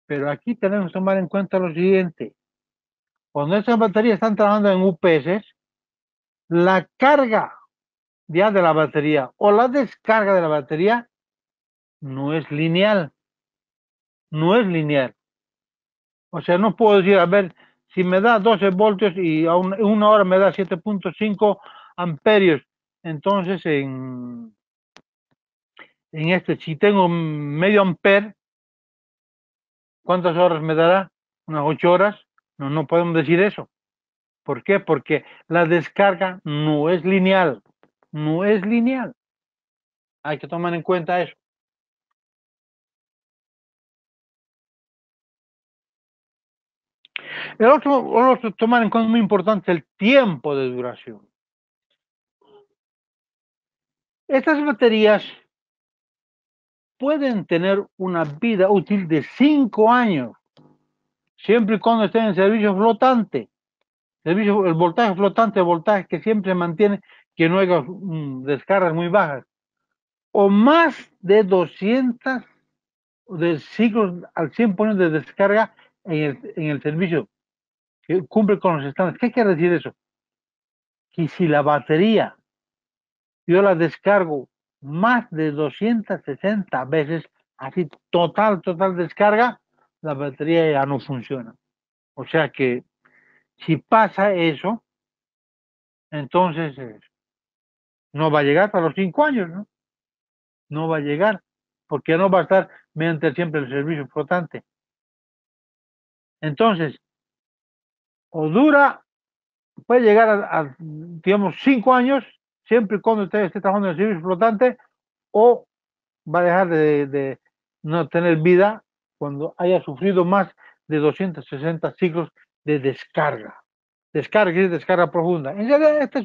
Pero aquí tenemos que tomar en cuenta lo siguiente. Cuando estas baterías están trabajando en UPS, la carga ya de la batería o la descarga de la batería no es lineal. No es lineal. O sea, no puedo decir, a ver, si me da 12 voltios y a una hora me da 7.5 amperios, entonces si tengo medio amper, ¿cuántas horas me dará? ¿Unas 8 horas? No, no podemos decir eso. ¿Por qué? Porque la descarga no es lineal. No es lineal. Hay que tomar en cuenta eso. El otro tomar en cuenta muy importante el tiempo de duración. Estas baterías pueden tener una vida útil de 5 años, siempre y cuando estén en servicio flotante. El voltaje flotante, el voltaje que siempre mantiene, que no haya descargas muy bajas, o más de 200 de ciclos al 100% de descarga en el servicio, que cumple con los estándares. ¿Qué quiere decir eso? Que si la batería yo la descargo más de 260 veces, así total descarga, la batería ya no funciona. O sea que si pasa eso, entonces no va a llegar para los 5 años, ¿no? No va a llegar, porque no va a estar mediante siempre el servicio flotante. Entonces, o dura, puede llegar digamos, 5 años, siempre y cuando usted esté trabajando en el servicio flotante, o va a dejar de no tener vida cuando haya sufrido más de 260 ciclos de descarga. Descarga y descarga profunda. En realidad, este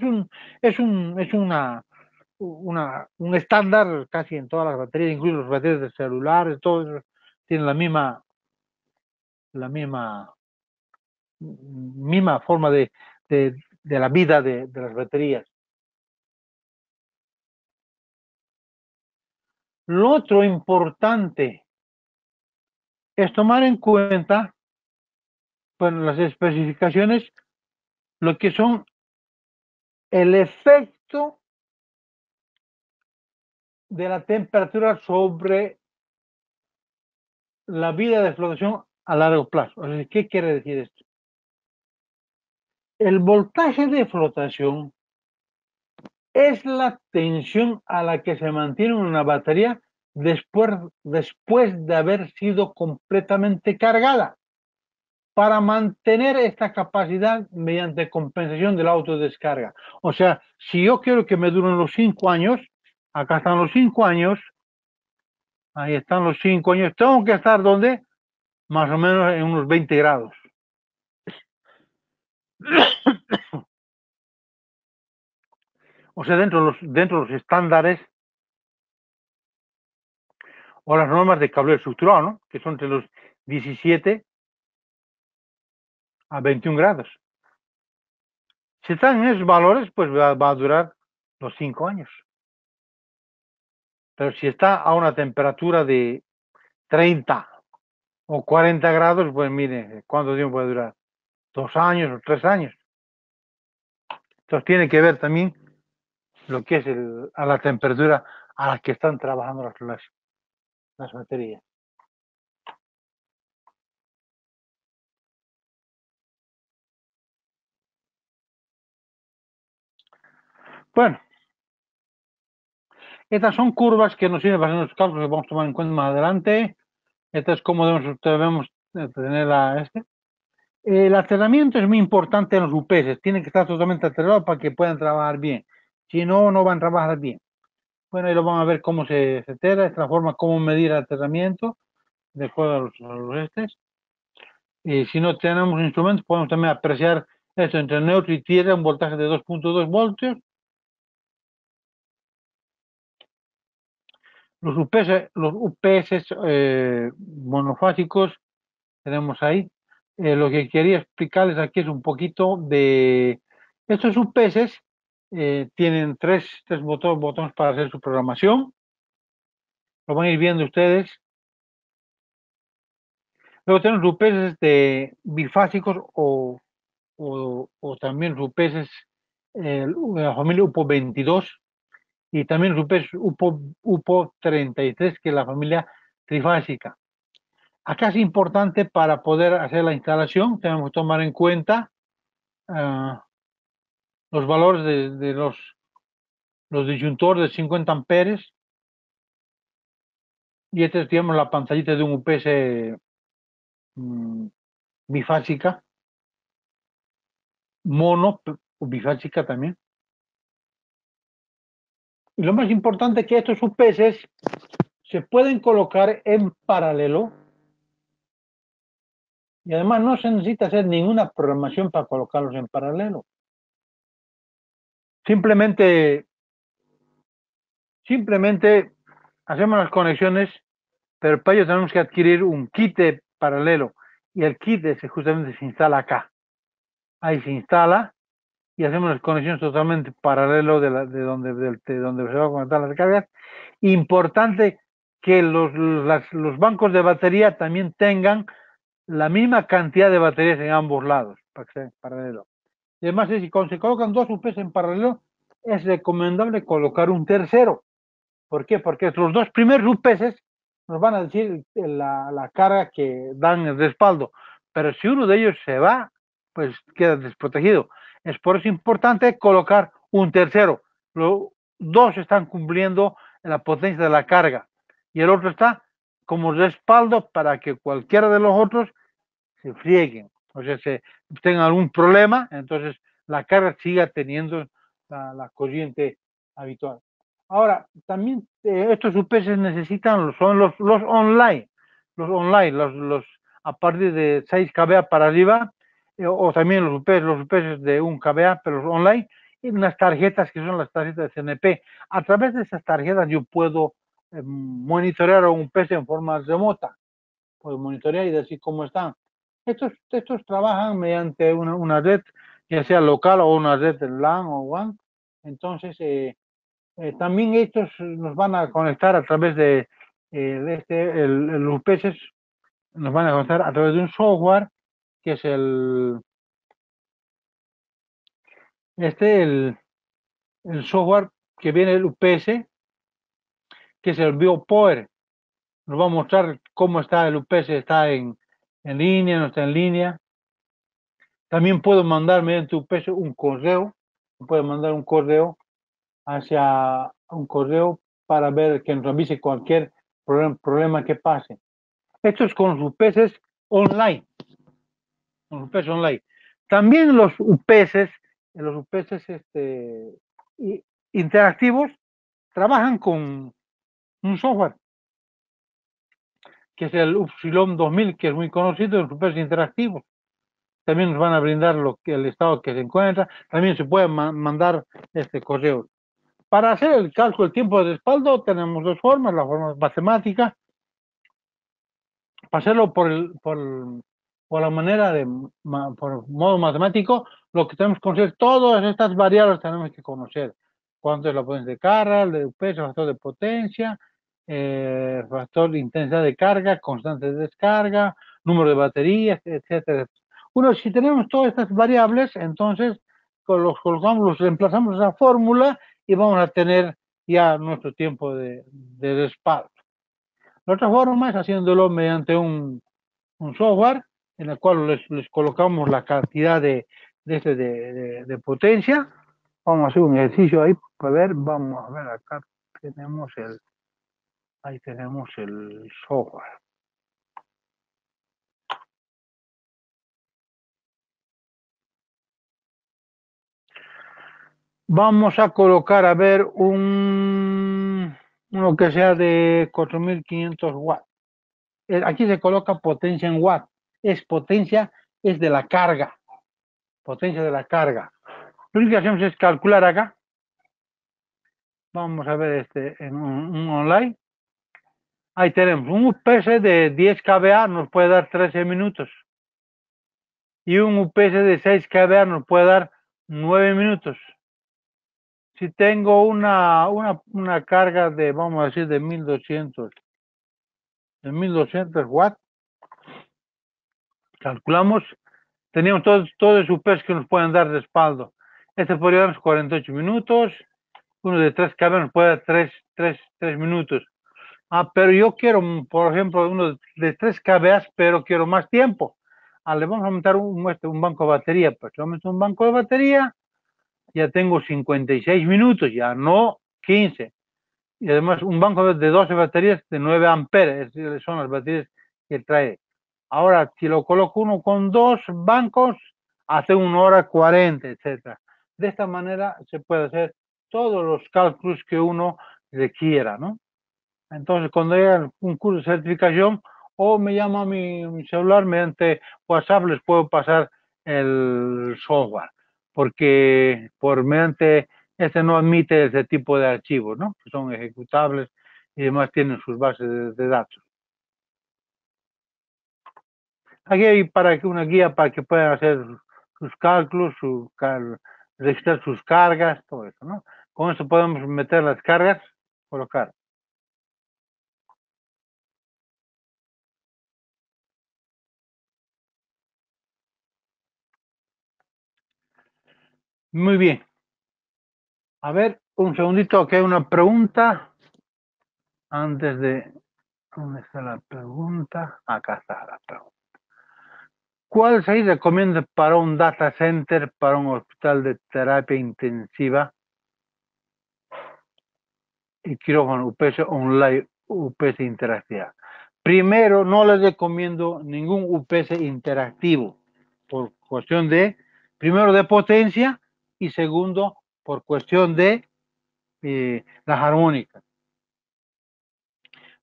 es un estándar casi en todas las baterías, incluso las baterías de celulares, todo eso tienen la misma forma de la vida de las baterías. Lo otro importante es tomar en cuenta, bueno, las especificaciones, lo que son el efecto de la temperatura sobre la vida de flotación a largo plazo. O sea, ¿qué quiere decir esto? El voltaje de flotación es la tensión a la que se mantiene una batería después de haber sido completamente cargada, para mantener esta capacidad mediante compensación de la autodescarga. O sea, si yo quiero que me duren los 5 años, acá están los 5 años, ahí están los 5 años, tengo que estar donde más o menos en unos 20 grados. O sea, dentro de los estándares o las normas de cableado estructurado, ¿no? Que son entre los 17 a 21 grados. Si están en esos valores, pues va a durar los 5 años. Pero si está a una temperatura de 30 o 40 grados, pues mire, ¿cuánto tiempo puede durar? 2 años o 3 años. Entonces tiene que ver también lo que es a la temperatura a la que están trabajando las baterías. Bueno, estas son curvas que nos sirven para hacer los cálculos que vamos a tomar en cuenta más adelante. Esta es como debemos tener el aterramiento es muy importante en los UPS. Tienen que estar totalmente aterrados para que puedan trabajar bien. Si no, no van a trabajar bien. Bueno, ahí lo van a ver cómo se aterra. Esta es la forma como medir el aterramiento de acuerdo a los estes. Y si no tenemos instrumentos, podemos también apreciar esto entre neutro y tierra, un voltaje de 2.2 voltios. Los UPS monofásicos tenemos ahí. Lo que quería explicarles aquí es un poquito de estos UPS. Tienen tres botones para hacer su programación. Lo van a ir viendo ustedes. Luego tenemos UPS bifásicos o también UPS de la familia UPO 22 y también UPS UPO 33, que es la familia trifásica. Acá es importante para poder hacer la instalación, tenemos que tomar en cuenta los valores de los disyuntores de 50 amperes, y esta es, digamos, la pantallita de un UPS bifásica, mono o bifásica también. Y lo más importante es que estos UPS se pueden colocar en paralelo, y además no se necesita hacer ninguna programación para colocarlos en paralelo. Simplemente hacemos las conexiones pero para ello tenemos que adquirir un kit de paralelo y el kit justamente se instala acá. Ahí se instala y hacemos las conexiones totalmente paralelo de donde se va a conectar las cargas. Importante que los bancos de batería también tengan la misma cantidad de baterías en ambos lados, para que sea paralelo. Y además, si se colocan dos UPS en paralelo, es recomendable colocar un tercero. ¿Por qué? Porque los dos primeros UPS nos van a decir la carga que dan el respaldo, pero si uno de ellos se va, pues queda desprotegido. Es por eso importante colocar un tercero. Los dos están cumpliendo la potencia de la carga y el otro está como respaldo para que cualquiera de los otros se frieguen, o sea, se tengan algún problema, entonces la carga siga teniendo la corriente habitual. Ahora, también estos UPS necesitan, son los online, a partir de 6 kVA para arriba, o también los UPS de 1 kVA, pero los online, y unas tarjetas que son las tarjetas de CNP. A través de esas tarjetas yo puedo monitorear a un UPS en forma remota, puedo monitorear y decir cómo están. Estos trabajan mediante una red, ya sea local o una red de LAN o WAN. Entonces, también estos nos van a conectar a través el UPS nos van a conectar a través de un software que es el, el software que viene del UPS, que es el BioPower. Nos va a mostrar cómo está el UPS, está en línea, no está en línea. También puedo mandar mediante UPS un correo, puedo mandar un correo hacia un correo para ver que nos avise cualquier problema que pase. Esto es con los UPS online, con los UPS online. También los UPS interactivos trabajan con un software que es el Upsilon 2000, que es muy conocido, los UPS interactivos. También nos van a brindar el estado que se encuentra. También se pueden mandar correos. Para hacer el cálculo del tiempo de respaldo tenemos dos formas, la forma matemática, para hacerlo por la manera por modo matemático, lo que tenemos que conocer, todas estas variables tenemos que conocer. Cuánto es la potencia de carga, el peso, el factor de potencia, factor de intensidad de carga, constante de descarga, número de baterías, etcétera. Bueno, si tenemos todas estas variables, entonces los colocamos, los reemplazamos esa fórmula y vamos a tener ya nuestro tiempo de respaldo. La otra forma es haciéndolo mediante un software en el cual les colocamos la cantidad de potencia. Vamos a hacer un ejercicio ahí para ver, vamos a ver acá ahí tenemos el software. Vamos a colocar, a ver, uno que sea de 4500 watts. Aquí se coloca potencia en watts. Es de la carga. Potencia de la carga. Lo único que hacemos es calcular acá. Vamos a ver en un online. Ahí tenemos un UPS de 10 kVA nos puede dar 13 minutos. Y un UPS de 6 kVA nos puede dar 9 minutos. Si tengo una carga de, vamos a decir, de 1200 watts, calculamos, teníamos todos los UPS que nos pueden dar respaldo. Este podría darnos 48 minutos, uno de 3 kVA nos puede dar 3 minutos. Pero yo quiero, por ejemplo, uno de 3 kVA, pero quiero más tiempo. Le vamos a montar un banco de batería. Pues yo meto un banco de batería, ya tengo 56 minutos, ya no 15. Y además un banco de 12 baterías de 9 amperes, son las baterías que trae. Ahora, si lo coloco uno con dos bancos, hace 1 hora 40, etcétera. De esta manera se puede hacer todos los cálculos que uno requiera, ¿no? Entonces, cuando haya un curso de certificación, o me llama a mi celular, mediante WhatsApp les puedo pasar el software, porque mediante no admite ese tipo de archivos, ¿no? Que son ejecutables y demás tienen sus bases de datos. Aquí hay una guía para que puedan hacer sus cálculos, registrar sus cargas, todo eso, ¿no? Con eso podemos meter las cargas, colocar. Muy bien. A ver, un segundito, que hay una pregunta. Antes de... ¿Dónde está la pregunta? Acá está la pregunta. ¿Cuál se recomienda para un data center, para un hospital de terapia intensiva y quirófano UPS online, UPS interactiva? Primero, no les recomiendo ningún UPS interactivo por cuestión de, primero, de potencia y segundo, por cuestión de las armónicas.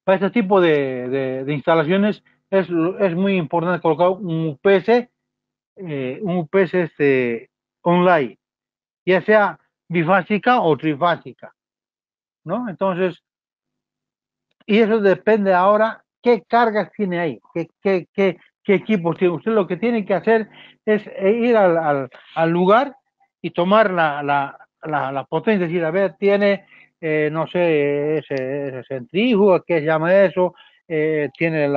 Para este tipo de instalaciones es muy importante colocar un UPS online, ya sea bifásica o trifásica, ¿no? Entonces, y eso depende ahora qué cargas tiene ahí, qué equipos tiene. Usted lo que tiene que hacer es ir al lugar y tomar la potencia, es decir, a ver, tiene, no sé, ese centrífugo, ¿qué se llama eso? Tiene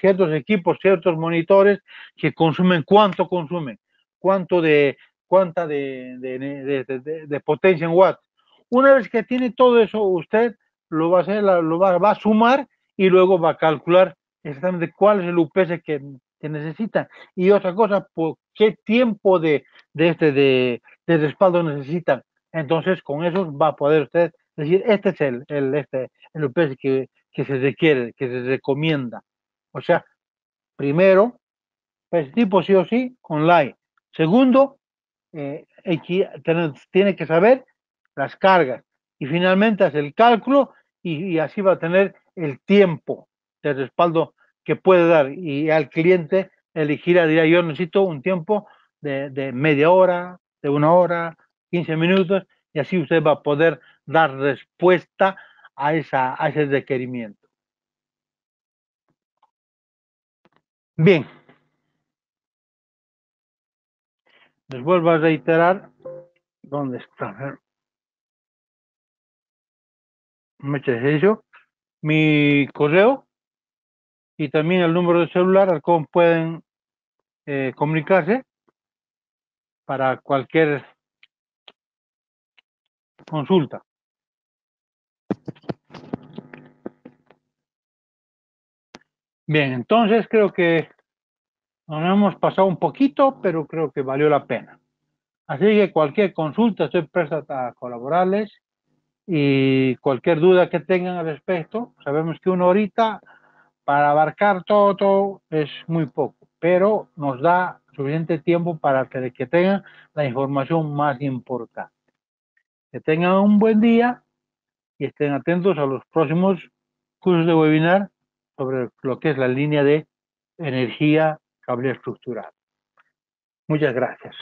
ciertos equipos, ciertos monitores que consumen, ¿cuánto consumen? ¿Cuánto de, cuánta de potencia en watts? Una vez que tiene todo eso, usted lo va a hacer, va a sumar y luego va a calcular exactamente cuál es el UPS que necesita. Y otra cosa, por qué tiempo de respaldo necesitan. Entonces, con eso va a poder usted decir, este es el UPS que se requiere, que se recomienda. O sea, primero, pues tipo sí o sí, online. Segundo, tiene que saber las cargas. Y finalmente hace el cálculo y así va a tener el tiempo de respaldo que puede dar. Y al cliente elegirá, dirá, yo necesito un tiempo de media hora, de una hora, 15 minutos, y así usted va a poder dar respuesta a ese requerimiento. Bien, les vuelvo a reiterar dónde está. Muchas gracias. Mi correo y también el número de celular al cual pueden comunicarse para cualquier consulta. Bien, entonces creo que nos hemos pasado un poquito, pero creo que valió la pena. Así que cualquier consulta estoy presta a colaborarles y cualquier duda que tengan al respecto, sabemos que una horita para abarcar todo es muy poco, pero nos da suficiente tiempo para que tengan la información más importante. Que tengan un buen día y estén atentos a los próximos cursos de webinar sobre lo que es la línea de energía cable estructural. Muchas gracias.